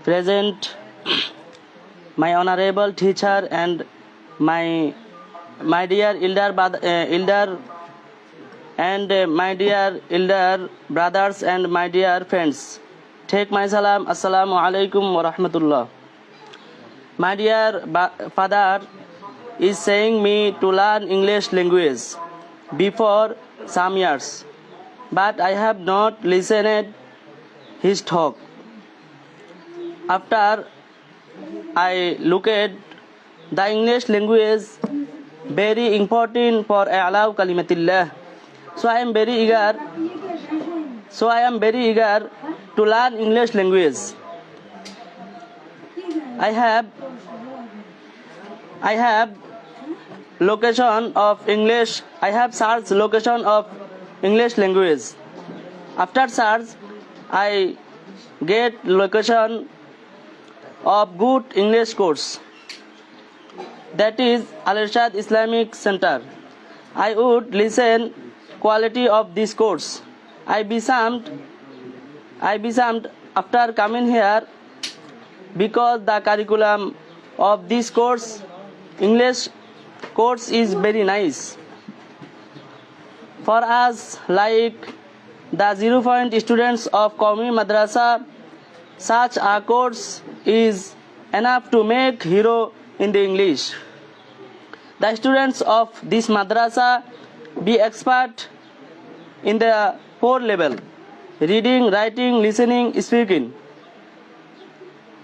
present, my honorable teacher and my dear my dear elder brothers and my dear friends. Take my salam. Assalamu alaikum wa rahmatullah. My dear father is saying me to learn English language before some years, but I have not listened his talk. After I look at the English language very important for A'la Kalimatillah. So I am very eager to learn English language. I have location of English. I have searched location of English language. After search, I get location of good English course. That is Al-Irshad Islamic Center. I would listen quality of this course. I besamed after coming here because the curriculum of this course, English course, is very nice. For us, like the 0-point students of Qawmi Madrasa, such a course is enough to make hero in the English. The students of this madrasa be expert in the 4 level: reading, writing, listening, speaking.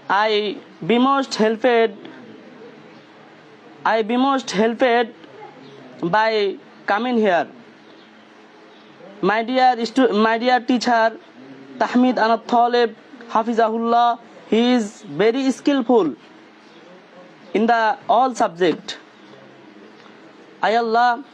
I be most helped by coming here. My dear teacher Tahmid Anat Talib Hafizahullah, he is very skillful in the all subject. I Allah